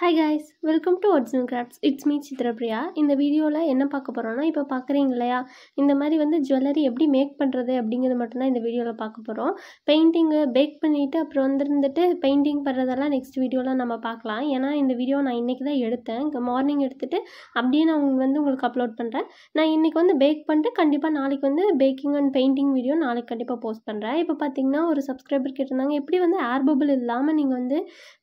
Hi guys, welcome to Original Crafts. It's me Chitrapriya. இந்த வீடியோவில் என்ன பார்க்க போகிறோன்னா, இப்போ பார்க்குறீங்க இல்லையா, இந்த மாதிரி வந்து ஜுவல்லரி எப்படி மேக் பண்ணுறது அப்படிங்கிறது மட்டும்தான் இந்த வீடியோவில் பார்க்க போகிறோம். பெயிண்டிங்கு பேக் பண்ணிவிட்டு அப்புறம் வந்துட்டு பெயிண்டிங் பண்ணுறதெல்லாம் நெக்ஸ்ட் வீடியோவில் நம்ம பார்க்கலாம். ஏன்னா இந்த வீடியோ நான் இன்றைக்கி தான் எடுத்தேன். இங்கே மார்னிங் எடுத்துகிட்டு அப்படியே நான் உங்களுக்கு அப்லோட் பண்ணுறேன். நான் இன்றைக்கி வந்து பேக் பண்ணிட்டு கண்டிப்பாக நாளைக்கு வந்து பேக்கிங் அண்ட் பெயிண்டிங் வீடியோ நாளைக்கு கண்டிப்பாக போஸ்ட் பண்ணுறேன். இப்போ பார்த்தீங்கன்னா ஒரு சப்ஸ்கிரைபர் கேட்டிருந்தாங்க, எப்படி வந்து ஏர் பபிள் இல்லாமல் நீங்கள் வந்து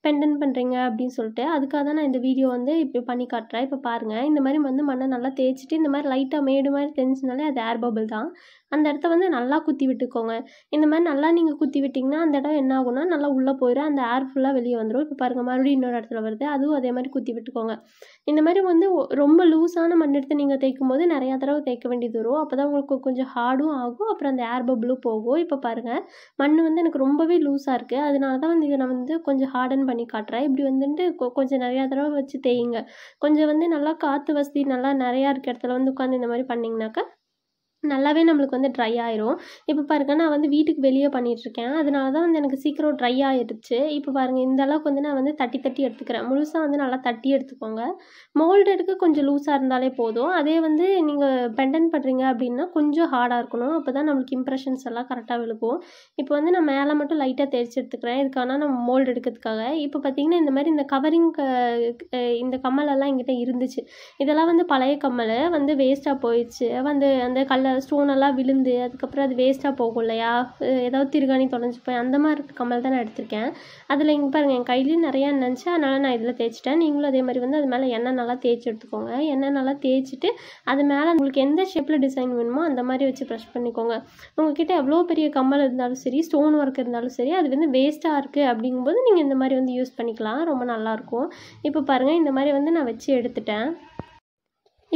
பெண்டன்ட் பண்ணுறீங்க அப்படின்னு சொல்லிட்டு. அதுக்காக தான் நான் இந்த வீடியோ வந்து இப்போ பண்ணி காட்டுறேன். இப்போ பாருங்கள், இந்த மாதிரி வந்து மண்ணை நல்லா தேய்ச்சிட்டு இந்த மாதிரி லைட்டாக மேடு மாதிரி தெரிஞ்சினாலே அது ஏர் பபிள் தான். அந்த இடத்த வந்து நல்லா குத்தி விட்டுக்கோங்க. இந்த மாதிரி நல்லா நீங்கள் குத்தி விட்டிங்கன்னா அந்த இடம் என்ன ஆகும்னா நல்லா உள்ளே போயிடும், அந்த ஏர் ஃபுல்லாக வெளியே வந்துடும். இப்போ பாருங்கள், மறுபடியும் இன்னொரு இடத்துல வருது, அதுவும் அதே மாதிரி குத்தி விட்டுக்கோங்க. இந்த மாதிரி வந்து ரொம்ப லூஸான மண் எடுத்து நீங்கள் தேய்க்கும் போது நிறையா தடவை தேய்க்க வேண்டியது வரும். அப்போ தான் உங்களுக்கு கொஞ்சம் ஹார்டும் ஆகும், அப்புறம் அந்த ஏர் பபிளும் போகும். இப்போ பாருங்கள், மண் வந்து எனக்கு ரொம்பவே லூஸாக இருக்குது. அதனால தான் வந்து இதை நான் வந்து கொஞ்சம் ஹார்டன் பண்ணி காட்டுறேன். இப்படி வந்துட்டு கொஞ்சம் நிறையா தடவை வச்சு தேய்ங்க. கொஞ்சம் வந்து நல்லா காற்று வசதி நல்லா நிறையா இருக்க இடத்துல வந்து உட்காந்து இந்த மாதிரி பண்ணிங்கனாக்கா நல்லாவே நம்மளுக்கு வந்து ட்ரை ஆயிரும். இப்போ பாருங்கள், நான் வந்து வீட்டுக்கு வெளியே பண்ணிகிட்ருக்கேன். அதனால தான் வந்து எனக்கு சீக்கிரம் ட்ரை ஆகிடுச்சு. இப்போ பாருங்கள், இந்த அளவுக்கு வந்து நான் வந்து தட்டி தட்டி எடுத்துக்கிறேன். முழுசாக வந்து நல்லா தட்டி எடுத்துக்கோங்க. மோல்டு எடுக்க கொஞ்சம் லூஸாக இருந்தாலே போதும். அதே வந்து நீங்கள் பெண்டன்ட் பண்ணுறீங்க அப்படின்னா கொஞ்சம் ஹார்டாக இருக்கணும். அப்போ தான் நம்மளுக்கு இம்ப்ரெஷன்ஸ் எல்லாம் கரெக்டாக விழுக்கும். இப்போ வந்து நான் மேலே மட்டும் லைட்டாக தேய்ச்சி எடுத்துக்கிறேன், இதுக்கான நம்ம மோல்டு எடுக்கிறதுக்காக. இப்போ பார்த்திங்கன்னா இந்த மாதிரி இந்த கவரிங் இந்த கம்மலெல்லாம் என்கிட்ட இருந்துச்சு. இதெல்லாம் வந்து பழைய கம்மல் வந்து வேஸ்ட்டாக போயிடுச்சு. வந்து அந்த ஸ்டோன் எல்லாம் விழுந்து அதுக்கப்புறம் அது வேஸ்ட்டாக போகும் இல்லையா, ஏதாவது திருகாணி தொலைஞ்சி போய் அந்த மாதிரி கம்மல் தான் நான் எடுத்திருக்கேன். அதில் இங்கே பாருங்கள், என் கையிலையும் நிறையா இருந்துச்சு, அதனால் நான் இதில் தேய்ச்சிட்டேன். நீங்களும் அதே மாதிரி வந்து அது மேலே எண்ணெய் நல்லா தேய்ச்சி எடுத்துக்கோங்க. எண்ணெய் நல்லா தேய்ச்சிட்டு அது மேலே உங்களுக்கு எந்த ஷேப்பில் டிசைன் வேணுமோ அந்த மாதிரி வச்சு ப்ரெஷ் பண்ணிக்கோங்க. உங்கள்கிட்ட எவ்வளோ பெரிய கம்மல் இருந்தாலும் சரி, ஸ்டோன் ஒர்க் இருந்தாலும் சரி, அது வந்து வேஸ்ட்டாக இருக்குது அப்படிங்கும்போது நீங்கள் இந்த மாதிரி வந்து யூஸ் பண்ணிக்கலாம், ரொம்ப நல்லாயிருக்கும். இப்போ பாருங்கள், இந்த மாதிரி வந்து நான் வச்சு எடுத்துட்டேன்.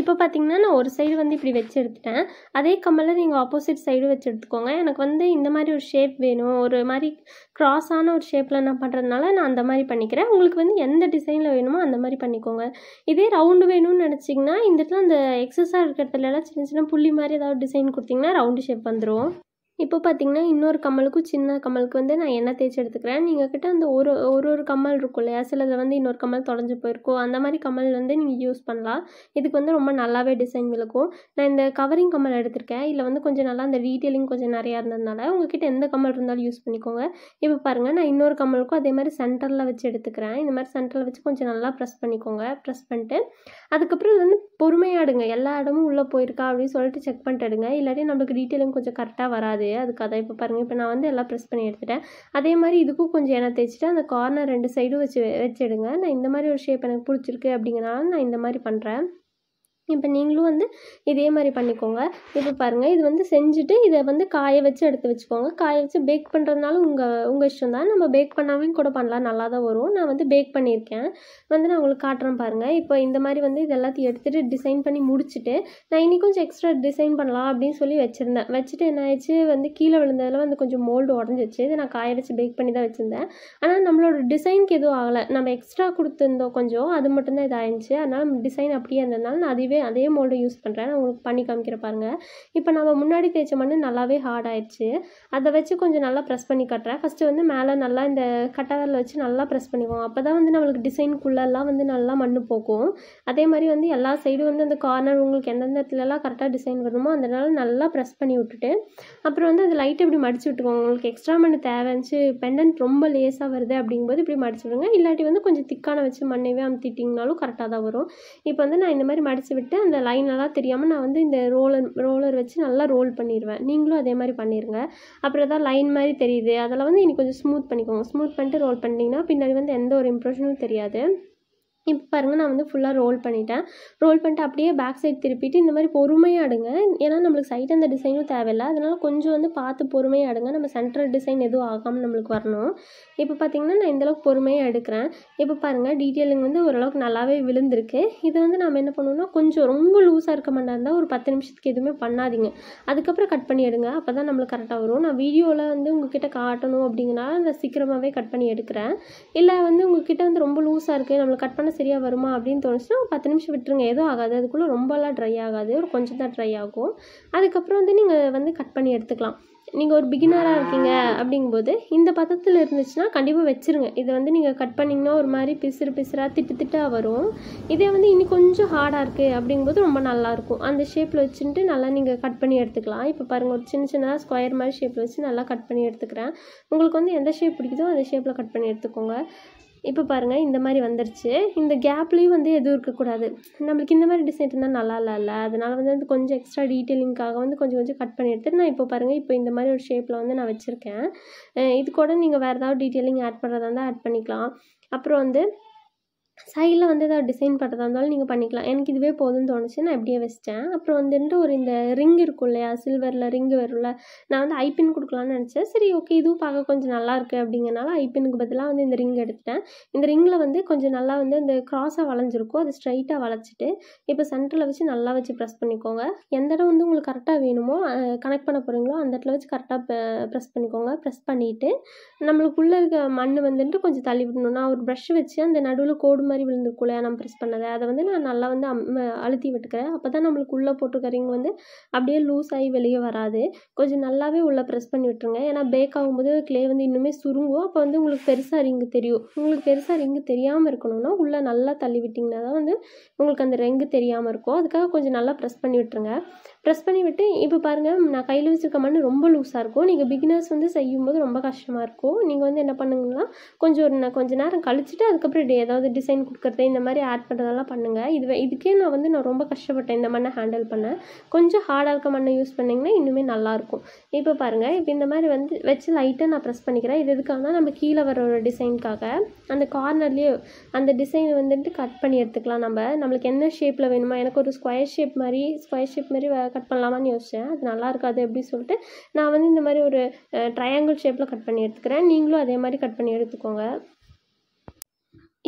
இப்போ பார்த்தீங்கன்னா நான் ஒரு சைடு வந்து இப்படி வச்சு எடுத்துட்டேன். அதே கம்மலை நீங்கள் ஆப்போசிட் சைடு வச்சு எடுத்துக்கோங்க. எனக்கு வந்து இந்த மாதிரி ஒரு ஷேப் வேணும், ஒரு மாதிரி க்ராஸான ஒரு ஷேப்பில் நான் பண்ணுறதுனால நான் அந்த மாதிரி பண்ணிக்கிறேன். உங்களுக்கு வந்து எந்த டிசைனில் வேணுமோ அந்த மாதிரி பண்ணிக்கோங்க. இதே ரவுண்டு வேணும்னு நினச்சிங்கன்னா இந்த இடத்துல அந்த எக்ஸஸாக இருக்கிற இடத்துலலாம் சின்ன சின்ன புள்ளி மாதிரி ஏதாவது டிசைன் கொடுத்திங்கன்னா ரவுண்டு ஷேப் வந்துடும். இப்போ பார்த்தீங்கன்னா இன்னொரு கம்மலுக்கும் சின்ன கம்மலுக்கு வந்து நான் எண்ணெய் தேய்ச்சி எடுத்துக்கிறேன். நீங்கள் கிட்ட அந்த ஒரு கம்மல் இருக்கும் இல்லையா, சிலதில் வந்து இன்னொரு கம்மல் தொலைஞ்சு போயிருக்கும், அந்த மாதிரி கம்மல் வந்து நீங்கள் யூஸ் பண்ணலாம். இதுக்கு வந்து ரொம்ப நல்லாவே டிசைன் விழுக்கும். நான் இந்த கவரிங் கம்மல் எடுத்திருக்கேன். இதில் வந்து கொஞ்சம் நல்லா அந்த டீட்டெயிலிங் கொஞ்சம் நிறையா இருந்ததுனால உங்கள்கிட்ட எந்த கம்மல் இருந்தாலும் யூஸ் பண்ணிக்கோங்க. இப்போ பாருங்கள், நான் இன்னொரு கம்மலுக்கும் அதே மாதிரி சென்டரில் வச்சு எடுத்துக்கிறேன். இந்த மாதிரி சென்டரில் வச்சு கொஞ்சம் நல்லா ப்ரெஸ் பண்ணிக்கோங்க. ப்ரெஸ் பண்ணிட்டு அதுக்கப்புறம் இது வந்து பொறுமையாக எடுங்க. எல்லா இடமும் உள்ளே போயிருக்கா அப்படின்னு சொல்லிட்டு செக் பண்ணிட்டு எடுங்க, இல்லாட்டி நம்மளுக்கு டீட்டெயிலிங் கொஞ்சம் கரெக்டாக வராது. அதுக்காக இப்போ பாருங்கள், இப்போ நான் வந்து எல்லாம் ப்ரெஸ் பண்ணி எடுத்துட்டேன். அதே மாதிரி இதுக்கும் கொஞ்சம் எண்ணெய் தேய்ச்சிட்டு அந்த கார்னர் 2 சைடும் வச்சு எடுங்க. நான் இந்த மாதிரி ஒரு ஷேப் எனக்கு பிடிச்சிருக்கு அப்படிங்கிறனால நான் இந்த மாதிரி பண்ணுறேன். இப்போ நீங்களும் வந்து இதே மாதிரி பண்ணிக்கோங்க. இப்போ பாருங்கள், இது வந்து செஞ்சுட்டு இதை வந்து காய வச்சு எடுத்து வச்சுக்கோங்க. காய வச்சு பேக் பண்ணுறதுனால உங்கள் இஷ்டம் தான். நம்ம பேக் பண்ணாமையும் கூட பண்ணலாம், நல்லா தான் வரும். நான் வந்து பேக் பண்ணியிருக்கேன், வந்து நான் உங்களுக்கு காட்டுறேன் பாருங்கள். இப்போ இந்த மாதிரி வந்து இது எல்லாத்தையும் எடுத்துகிட்டு டிசைன் பண்ணி முடிச்சுட்டு நான் இன்னி கொஞ்சம் எக்ஸ்ட்ரா டிசைன் பண்ணலாம் அப்படின்னு சொல்லி வச்சுருந்தேன். வச்சுட்டு என்ன ஆயிடுச்சு, வந்து கீழே விழுந்ததில் வந்து கொஞ்சம் மோல்டு உடஞ்சிச்சு. இதை நான் காய வச்சு பேக் பண்ணி தான் வச்சுருந்தேன். ஆனால் நம்மளோட டிசைனுக்கு எதுவும் ஆகலை, நம்ம எக்ஸ்ட்ரா கொடுத்துருந்தோம் கொஞ்சம், அது மட்டும்தான் இதாகிடுச்சு. அதனால் டிசைன் அப்படியே இருந்ததுனால நான் அதே மோல்டு யூஸ் பண்ணுறேன். நான் உங்களுக்கு பண்ணி காமிக்கிற பாருங்கள். இப்போ நம்ம முன்னாடி தேய்ச்ச மண் நல்லாவே ஹார்ட் ஆயிடுச்சு. அதை வச்சு கொஞ்சம் நல்லா ப்ரெஸ் பண்ணி காட்டுறேன். ஃபஸ்ட்டு வந்து மேலே நல்லா இந்த கட்டவரில் வச்சு நல்லா ப்ரெஸ் பண்ணிக்குவோம். அப்போ தான் வந்து நம்மளுக்கு டிசைனுக்குள்ளெல்லாம் வந்து நல்லா மண் போகும். அதே மாதிரி வந்து எல்லா சைடும் வந்து அந்த கார்னர் உங்களுக்கு எந்தெந்த இடத்துலலாம் கரெக்டாக டிசைன் வருமோ அதனால நல்லா ப்ரெஸ் பண்ணி விட்டுட்டு அப்புறம் வந்து அது லைட்டை இப்படி மடிச்சு விட்டுக்கோங்க. உங்களுக்கு எக்ஸ்ட்ரா மண் தேவைச்சு பெண்டன்ட் ரொம்ப லேஸாக வருது அப்படிங்கும்போது இப்படி மடிச்சு விடுங்க, இல்லாட்டி வந்து கொஞ்சம் திக்கான வச்சு மண்ணையே அமுத்திட்டிங்கனாலும் கரெக்டாக தான் வரும். இப்போ வந்து நான் இந்த மாதிரி மடித்து விட்டு அந்த லைனெல்லாம் தெரியாமல் நான் வந்து இந்த ரோலர் வச்சு நல்லா ரோல் பண்ணிடுவேன். நீங்களும் அதே மாதிரி பண்ணிடுங்க. அப்புறம் ஏதாவது லைன் மாதிரி தெரியுது அதெல்லாம் வந்து இன்னைக்கு கொஞ்சம் ஸ்மூத் பண்ணிக்கோங்க. ஸ்மூத் பண்ணிட்டு ரோல் பண்ணிட்டீங்கன்னா பின்னாடி வந்து எந்த ஒரு இம்ப்ரெஷனும் தெரியாது. இப்போ பாருங்கள், நான் வந்து ஃபுல்லாக ரோல் பண்ணிட்டேன். ரோல் பண்ணிட்டு அப்படியே பேக் சைடு திருப்பிட்டு இந்த மாதிரி பொறுமையாக அடுங்க. ஏன்னா நம்மளுக்கு சைடு அந்த டிசைனும் தேவையில்லை, அதனால் கொஞ்சம் வந்து பார்த்து பொறுமையாக அடுங்க. நம்ம சென்ட்ரல் டிசைன் எதுவும் ஆகாமல் நம்மளுக்கு வரணும். இப்போ பார்த்திங்கன்னா நான் இந்தளவுக்கு பொறுமையாக எடுக்கிறேன். இப்போ பாருங்கள், டீட்டெயிலிங் வந்து ஓரளவுக்கு நல்லாவே விழுந்திருக்கு. இதை வந்து நம்ம என்ன பண்ணணும்னா கொஞ்சம் ரொம்ப லூஸாக இருக்க மாட்டா இருந்தால் ஒரு 10 நிமிஷத்துக்கு எதுவுமே பண்ணாதீங்க, அதுக்கப்புறம் கட் பண்ணி எடுங்க. அப்போ தான் நம்மளுக்கு கரெக்டாக வரும். நான் வீடியோவில் வந்து உங்ககிட்ட காட்டணும் அப்படிங்கிறனால நான் சீக்கிரமாகவே கட் பண்ணி எடுக்கிறேன். இல்லை வந்து உங்ககிட்ட வந்து ரொம்ப லூஸாக இருக்குது, நம்மளுக்கு கட் பண்ண சரியாக வருமா அப்படின்னு தோணுச்சுன்னா ஒரு 10 நிமிஷம் விட்டுருங்க, எதுவும் ஆகாது. அதுக்குள்ளே ரொம்பலாம் ட்ரை ஆகாது, ஒரு கொஞ்சம் தான் ட்ரை ஆகும். அதுக்கப்புறம் வந்து நீங்கள் வந்து கட் பண்ணி எடுத்துக்கலாம். நீங்கள் ஒரு பிகினராக இருக்கீங்க அப்படிங்கும்போது இந்த பதத்தில் இருந்துச்சுன்னா கண்டிப்பாக வச்சுருங்க. இதை வந்து நீங்கள் கட் பண்ணிங்கன்னா ஒரு மாதிரி பிசுறாக திட்டாக வரும். இதே வந்து இனி கொஞ்சம் ஹார்டாக இருக்குது அப்படிங்கும்போது ரொம்ப நல்லாயிருக்கும். அந்த ஷேப்பில் வச்சுட்டு நல்லா நீங்கள் கட் பண்ணி எடுத்துக்கலாம். இப்போ பாருங்கள், ஒரு சின்னதாக ஸ்கொயர் மாதிரி ஷேப்பில் வச்சு நல்லா கட் பண்ணி எடுத்துக்கிறேன். உங்களுக்கு வந்து எந்த ஷேப் பிடிக்குதோ அந்த ஷேப்பில் கட் பண்ணி எடுத்துக்கோங்க. இப்போ பாருங்கள், இந்த மாதிரி வந்துருச்சு. இந்த கேப்லேயும் வந்து எதுவும் இருக்கக்கூடாது. நம்மளுக்கு இந்த மாதிரி டிசைன் இருந்தால் நல்லா இல்லைல்ல, அதனால் வந்து அது கொஞ்சம் எக்ஸ்ட்ரா டீட்டெயிலிங்காக வந்து கொஞ்சம் கட் பண்ணி எடுத்துட்டு நான் இப்போ பாருங்கள், இப்போ இந்த மாதிரி ஒரு ஷேப்பில் வந்து நான் வச்சுருக்கேன். இது கூட நீங்கள் வேறு ஏதாவது டீட்டெயிலிங் ஆட் பண்ணுறதா இருந்தால் ஆட் பண்ணிக்கலாம். அப்புறம் வந்து சைடில் வந்து ஏதாவது டிசைன் பண்ணுறதா இருந்தாலும் நீங்கள் பண்ணிக்கலாம். எனக்கு இதுவே போதும்னு தோணுச்சு, நான் இப்படியே வச்சிட்டேன். அப்புறம் வந்துட்டு ஒரு இந்த ரிங் இருக்கும் இல்லையா, சில்வரில் ரிங்கு வரும்ல, நான் வந்து ஐபின் கொடுக்கலான்னு நினச்சேன். சரி ஓகே, இதுவும் பார்க்க கொஞ்சம் நல்லா இருக்குது அப்படிங்கிறனால ஐபினுக்கு பதிலாக வந்து இந்த ரிங் எடுத்துட்டேன். இந்த ரிங்கில் வந்து கொஞ்சம் நல்லா வந்து இந்த க்ராஸாக வளைஞ்சிருக்கும், அது ஸ்ட்ரைட்டாக வளைச்சிட்டு இப்போ சென்டரில் வச்சு நல்லா வச்சு ப்ரெஸ் பண்ணிக்கோங்க. எந்த இடம் வந்து உங்களுக்கு கரெக்டாக வேணுமோ கனெக்ட் பண்ண போகிறீங்களோ அந்த இடத்துல வச்சு கரெக்டாக ப்ரெஸ் பண்ணிக்கோங்க. ப்ரெஸ் பண்ணிவிட்டு நம்மளுக்குள்ளே இருக்க மண் வந்துட்டு கொஞ்சம் தள்ளி விடணும். நான் ஒரு ப்ரஷ் வச்சு அந்த நடுவில் கோடு மாதிரி விழுந்துருக்கும் இல்லையா, நம்ம ப்ரெஸ் பண்ணதை அதை வந்து நான் நல்லா வந்து அழுத்தி விட்டுக்கிறேன். அப்போ தான் நம்மளுக்கு உள்ளே போட்டிருக்க ரிங் வந்து அப்படியே லூஸ் ஆகி வெளியே வராது. கொஞ்சம் நல்லாவே உள்ளே ப்ரெஸ் பண்ணி விட்டுருங்க. ஏன்னா பேக் ஆகும்போது க்ளே வந்து இன்னுமே சுருங்கும். அப்போ வந்து உங்களுக்கு பெருசாக ரிங்கு தெரியும். உங்களுக்கு பெருசாக ரிங்கு தெரியாமல் இருக்கணும்னா உள்ளே நல்லா தள்ளி விட்டிங்கன்னா தான் வந்து உங்களுக்கு அந்த ரிங்கு தெரியாமல் இருக்கும். அதுக்காக கொஞ்சம் நல்லா ப்ரெஸ் பண்ணி விட்டுருங்க. ப்ரெஸ் பண்ணி விட்டு இப்போ பாருங்கள், நான் கையில் வச்சுருக்க மண் ரொம்ப லூஸாக இருக்கும். நீங்கள் பிகினர்ஸ் வந்து செய்யும்போது ரொம்ப கஷ்டமாக இருக்கும். நீங்கள் வந்து என்ன பண்ணுங்கன்னா கொஞ்சம் நேரம் கழிச்சிட்டு அதுக்கப்புறம் ஏதாவது டிசைன் கொடுக்குறது இந்த மாதிரி ஆட் பண்ணுறதெல்லாம் பண்ணுங்கள். இதுக்கே நான் ரொம்ப கஷ்டப்பட்டேன் இந்த மண்ணை ஹேண்டில் பண்ண. கொஞ்சம் ஹார்டாக இருக்க மண்ணை யூஸ் பண்ணிங்கன்னா இன்னுமே நல்லாயிருக்கும். இப்போ பாருங்கள், இப்போ இந்த மாதிரி வந்து வச்சு லைட்டாக நான் ப்ரெஸ் பண்ணிக்கிறேன். இது எதுக்காகனா நம்ம கீழே வர ஒரு டிசைனுக்காக அந்த கார்னர்லேயே அந்த டிசைனை வந்துட்டு கட் பண்ணி எடுத்துக்கலாம். நம்மளுக்கு என்ன ஷேப்பில் வேணுமோ, எனக்கு ஒரு ஸ்கொயர் ஷேப் மாதிரி கட் பண்ணலாமான்னு யோசித்தேன். அது நல்லா இருக்காது அப்படின்னு சொல்லிட்டு நான் வந்து இந்த மாதிரி ஒரு ட்ரையாங்கிள் ஷேப்பில் கட் பண்ணி எடுத்துக்கிறேன். நீங்களும் அதே மாதிரி கட் பண்ணி எடுத்துக்கோங்க.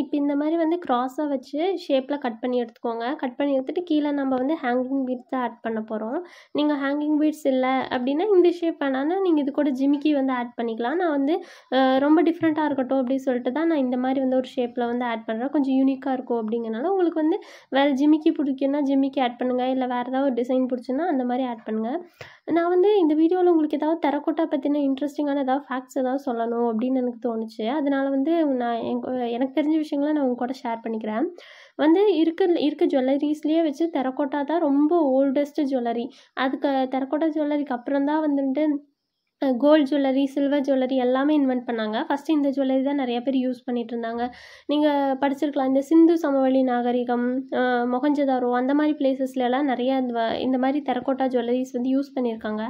இப்போ இந்த மாதிரி வந்து க்ராஸாக வச்சு ஷேப்பில் கட் பண்ணி எடுத்துக்கோங்க. கட் பண்ணி எடுத்துகிட்டு கீழே நம்ம வந்து ஹேங்கிங் பீட்ஸ் தான் ஆட் பண்ண போகிறோம். நீங்கள் ஹேங்கிங் பீட்ஸ் இல்லை அப்படின்னா இந்த ஷேப் வேணான்னா நீங்கள் இது கூட ஜிமிக்கி வந்து ஆட் பண்ணிக்கலாம். நான் வந்து ரொம்ப டிஃப்ரெண்ட்டாக இருக்கட்டும் அப்படின்னு சொல்லிட்டு தான் நான் இந்த மாதிரி வந்து ஒரு ஷேப்பில் வந்து ஆட் பண்ணுறேன். கொஞ்சம் யூனிக்காக இருக்கும் அப்படிங்கிறனால உங்களுக்கு வந்து வேறு ஜிமிக்கி பிடிக்குன்னா ஜிமிக்கி ஆட் பண்ணுங்கள், இல்லை வேறு ஏதாவது ஒரு டிசைன் பிடிச்சுன்னா அந்த மாதிரி ஆட் பண்ணுங்கள். நான் வந்து இந்த வீடியோவில் உங்களுக்கு ஏதாவது டெரகோட்டா பற்றின இன்ட்ரெஸ்டிங்கான ஏதாவது ஃபேக்ட்ஸ் ஏதாவது சொல்லணும் அப்படின்னு எனக்கு தோணுச்சு. அதனால் வந்து நான் எனக்கு தெரிஞ்ச விஷயங்களை நான் உங்க கூட ஷேர் பண்ணிக்கிறேன். வந்து இருக்க ஜுவல்லரிஸ்லேயே வச்சு டெரகோட்டா தான் ரொம்ப ஓல்டஸ்ட் ஜுவல்லரி. அதுக்கு டெரகோட்டா ஜுவல்லரிக்கு அப்புறம் தான் வந்துட்டு கோல்டு ஜுவல்லரி, சில்வர் ஜுவல்லரி எல்லாமே இன்வென்ட் பண்ணாங்க. ஃபஸ்ட்டு இந்த ஜுவல்லரி தான் நிறைய பேர் யூஸ் பண்ணிகிட்டு இருந்தாங்க. நீங்கள் படிச்சிருக்கலாம், இந்த சிந்து சமவெளி நாகரிகம், மொஹஞ்சதாரோ அந்த மாதிரி பிளேசஸ்லாம் நிறைய இந்த மாதிரி டெரகோட்டா ஜுவல்லரிஸ் வந்து யூஸ் பண்ணியிருக்காங்க.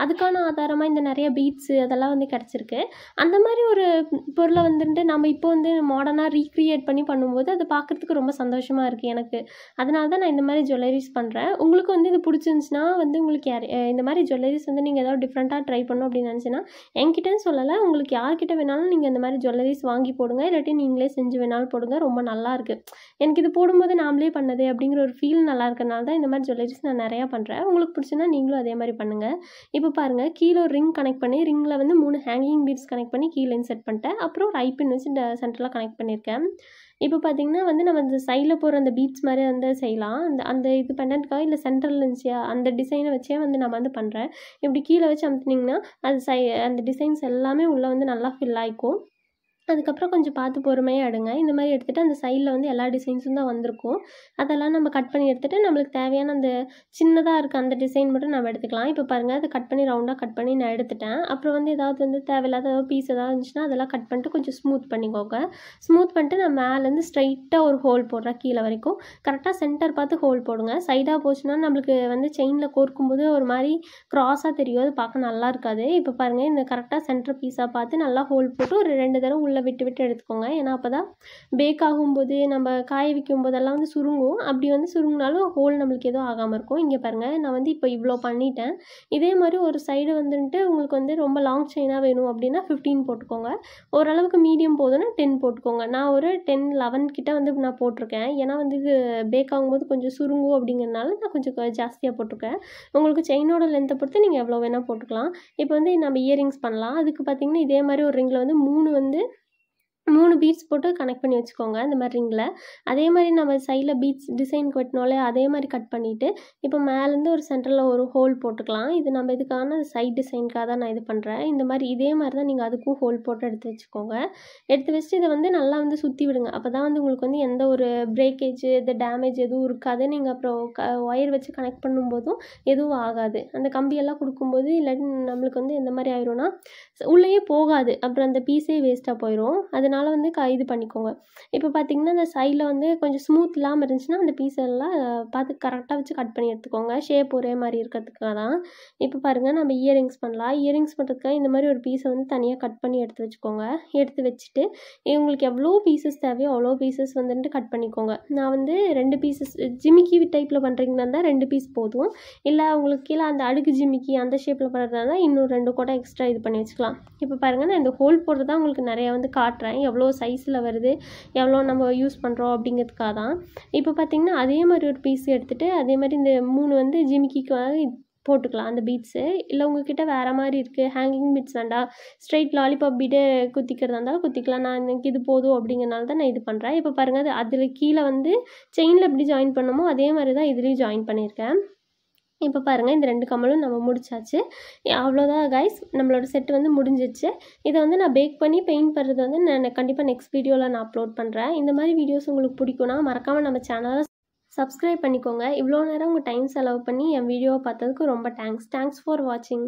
அதுக்கான ஆதாரமாக இந்த நிறைய பீட்ஸு அதெல்லாம் வந்து கிடச்சிருக்கு. அந்த மாதிரி ஒரு பொருளை வந்துட்டு நம்ம இப்போ வந்து மாடர்னாக ரீக்ரியேட் பண்ணி பண்ணும்போது அது பார்க்குறதுக்கு ரொம்ப சந்தோஷமாக இருக்குது எனக்கு. அதனால தான் நான் இந்த மாதிரி ஜுவல்லரிஸ் பண்ணுறேன். உங்களுக்கு வந்து இது பிடிச்சிருந்துச்சுன்னா வந்து உங்களுக்கு இந்த மாதிரி ஜுவல்லரிஸ் வந்து நீங்கள் ஏதாவது டிஃப்ரெண்ட்டாக ட்ரை பண்ணணும் அப்படின்னு நினச்சின்னா என்கிட்டன்னு சொல்லலை, உங்களுக்கு யார்கிட்ட வேணாலும் நீங்கள் இந்த மாதிரி ஜுவல்லரிஸ் வாங்கி போடுங்க, இல்லாட்டி நீங்களே செஞ்சு வேணாலும் போடுங்க. ரொம்ப நல்லாயிருக்கு. எனக்கு இது போடும்போது நாமளே பண்ணது அப்படிங்கிற ஒரு ஃபீல் நல்லா இருக்கிறனால தான் இந்த மாதிரி ஜுவல்லரிஸ் நான் நிறையா பண்ணுறேன். உங்களுக்கு பிடிச்சுன்னா நீங்களும் அதே மாதிரி பண்ணுங்கள். இப்போ பாருங்கள், கீழே ஒரு ரிங் கனெக்ட் பண்ணி ரிங்கில் வந்து 3 ஹேங்கிங் பீட்ஸ் கனெக்ட் பண்ணி கீழே இன்செர்ட் பண்ணிட்டேன். அப்புறம் ஒரு ஐபின் வச்சு சென்டரில் கனெக்ட் பண்ணியிருக்கேன். இப்போ பார்த்தீங்கன்னா வந்து நம்ம இந்த சைடில் போகிற அந்த பீட்ஸ் மாதிரி வந்து செய்யலாம். அந்த இது பெண்டன்ட்காக இல்லை சென்டரில் இருந்துச்சியா அந்த டிசைனை வச்சே வந்து நான் வந்து பண்ணுறேன். இப்படி கீழே வச்சு அமுத்துனீங்கன்னா அது அந்த டிசைன்ஸ் எல்லாமே உள்ளே வந்து நல்லா ஃபில் ஆகிக்கும். அதுக்கப்புறம் கொஞ்சம் பார்த்து பொறுமையாக எடுங்க. இந்த மாதிரி எடுத்துகிட்டு அந்த சைடில் வந்து எல்லா டிசைன்ஸும் தான் வந்திருக்கும். அதெல்லாம் நம்ம கட் பண்ணி எடுத்துகிட்டு நம்மளுக்கு தேவையான அந்த சின்னதாக இருக்க அந்த டிசைன் மட்டும் நம்ம எடுத்துக்கலாம். இப்போ பாருங்கள், அதை கட் பண்ணி ரவுண்டாக கட் பண்ணி நான் எடுத்துட்டேன். அப்புறம் வந்து ஏதாவது வந்து தேவையில்லாத பீஸ் ஏதாவது இருந்துச்சுன்னா அதெல்லாம் கட் பண்ணிட்டு கொஞ்சம் ஸ்மூத் பண்ணிக்கோங்க. ஸ்மூத் பண்ணிட்டு நான் மேலேருந்து ஸ்ட்ரைட்டாக ஒரு ஹோல் போடுறேன் கீழே வரைக்கும். கரெக்டாக சென்டர் பார்த்து ஹோல் போடுங்க. சைடாக போச்சுன்னா நம்மளுக்கு வந்து செயினில் கோர்க்கும்போது ஒரு மாதிரி க்ராஸாக தெரியும், அது பார்க்க நல்லா இருக்காது. இப்போ பாருங்கள், இந்த கரெக்டாக சென்டர் பீஸாக பார்த்து நல்லா ஹோல் போட்டு ஒரு 2 தடவை விட்டு எடுத்துக்கோங்க. ஏன்னா அப்போ தான் பேக் ஆகும்போது நம்ம காய வைக்கும் போதெல்லாம் வந்து சுருங்கும். அப்படி வந்து சுருங்கினாலும் ஹோல் நம்மளுக்கு எதுவும் ஆகாமல் இருக்கும். இங்கே பாருங்கள், நான் வந்து இப்போ இவ்வளோ பண்ணிட்டேன். இதே மாதிரி ஒரு சைடு வந்துட்டு உங்களுக்கு வந்து ரொம்ப லாங் செயினாக வேணும் அப்படின்னா 15 போட்டுக்கோங்க. ஓரளவுக்கு மீடியம் போதுன்னா 10 போட்டுக்கோங்க. நான் ஒரு 10-11 கிட்ட வந்து நான் போட்டிருக்கேன். ஏன்னா வந்து இது பேக் ஆகும்போது கொஞ்சம் சுருங்கும் அப்படிங்கிறனால நான் கொஞ்சம் ஜாஸ்தியாக போட்டிருக்கேன். உங்களுக்கு செயினோட லென்த்தை பொறுத்து நீங்கள் எவ்வளோ வேணால் போட்டுக்கலாம். இப்போ வந்து நம்ம இயரிங்ஸ் பண்ணலாம். அதுக்கு பார்த்தீங்கன்னா இதே மாதிரி ஒரு ரிங்கில் வந்து 3 வந்து 3 பீட்ஸ் போட்டு கனெக்ட் பண்ணி வச்சுக்கோங்க இந்த மாதிரி ரிங்கில். அதே மாதிரி நம்ம சைடில் பீட்ஸ் டிசைனுக்கு வெட்டினோலே அதே மாதிரி கட் பண்ணிவிட்டு இப்போ மேலேருந்து ஒரு சென்டரில் ஒரு ஹோல் போட்டுக்கலாம். இது நம்ம இதுக்கான சைட் டிசைனுக்காக தான் நான் இது பண்ணுறேன். இந்த மாதிரி இதே மாதிரி தான் நீங்கள் அதுக்கும் ஹோல் போட்டு எடுத்து வச்சுக்கோங்க. எடுத்து வச்சுட்டு இதை வந்து நல்லா வந்து சுற்றி விடுங்க. அப்போ தான் வந்து உங்களுக்கு வந்து எந்த ஒரு பிரேக்கேஜ் இது டேமேஜ் எதுவும் இருக்காது. நீங்கள் அப்புறம் ஒயர் வச்சு கனெக்ட் பண்ணும்போதும் எதுவும் ஆகாது. அந்த கம்பியெல்லாம் கொடுக்கும்போது இல்லாட்டி நம்மளுக்கு வந்து எந்த மாதிரி ஆயிரும்னா உள்ளேயே போகாது. அப்புறம் அந்த பீஸே வேஸ்ட்டாக போயிடும். அதனால வந்து இது பண்ணிக்கோங்க. இப்போ பார்த்தீங்கன்னா அந்த சைடில் வந்து கொஞ்சம் ஸ்மூத் இல்லாமல் இருந்துச்சுன்னா அந்த பீஸ் எல்லாம் பார்த்து கரெக்டாக வச்சு கட் பண்ணி எடுத்துக்கோங்க. ஷேப் ஒரே மாதிரி இருக்கிறதுக்காக தான். இப்போ பாருங்கள் நம்ம இயரிங்ஸ் பண்ணலாம். இயரிங்ஸ் பண்ணுறதுக்காக இந்த மாதிரி ஒரு பீஸை வந்து தனியாக கட் பண்ணி எடுத்து வச்சுக்கோங்க. எடுத்து வச்சுட்டு உங்களுக்கு எவ்வளோ பீசஸ் தேவையோ அவ்வளோ பீசஸ் வந்துட்டு கட் பண்ணிக்கோங்க. நான் வந்து 2 பீசஸ் ஜிமிக்கி டைப்பில் பண்ணுறீங்கன்னா இருந்தால் 2 பீஸ் போதும். இல்லை உங்களுக்கு கீழே அந்த அடுக்கு ஜிமிக்கி அந்த ஷேப்பில் பண்ணுறதா இருந்தால் இன்னும் 2 கூட எக்ஸ்ட்ரா இது பண்ணி வச்சுக்கலாம். இப்போ பாருங்கள் நான் இந்த ஹோல் போடுறதா உங்களுக்கு நிறையா வந்து காட்டுறேன். எவ்வளோ சைஸில் வருது எவ்வளோ நம்ம யூஸ் பண்ணுறோம் அப்படிங்கிறதுக்காக தான். இப்போ பார்த்திங்கன்னா அதே மாதிரி ஒரு பீஸ் எடுத்துகிட்டு அதே மாதிரி இந்த 3 வந்து ஜிமிக்கிக்காக போட்டுக்கலாம் அந்த பீட்ஸு. இல்லை உங்கள்கிட்ட வேறு மாதிரி இருக்குது ஹேங்கிங் பீட்ஸ் வேண்டாம் ஸ்ட்ரைட் லாலிபாப் பீடு குத்திக்கிறதா இருந்தாலும் குத்திக்கலாம். நான் எனக்கு இது போதும் அப்படிங்கிறனால தான் நான் இது பண்ணுறேன். இப்போ பாருங்கள் அது அதில் கீழே வந்து செயினில் எப்படி ஜாயின் பண்ணமோ அதே மாதிரி தான் இதுலேயும் ஜாயின் பண்ணியிருக்கேன். இப்போ பாருங்கள் இந்த 2 கம்மலும் நம்ம முடிச்சாச்சு. அவ்வளோதான் கைஸ், நம்மளோட செட் வந்து முடிஞ்சிச்சு. இதை வந்து நான் பேக் பண்ணி பெயிண்ட் பண்ணுறது வந்து நான் கண்டிப்பாக நெக்ஸ்ட் வீடியோவில் நான் அப்லோட் பண்ணுறேன். இந்த மாதிரி வீடியோஸ் உங்களுக்கு பிடிக்கும்னா மறக்காமல் நம்ம சேனலை சப்ஸ்கிரைப் பண்ணிக்கோங்க. இவ்வளோ நேரம் உங்கள் டைம் செலவு பண்ணி என் வீடியோவை பார்த்ததுக்கு ரொம்ப தேங்க்ஸ் ஃபார் வாட்சிங்.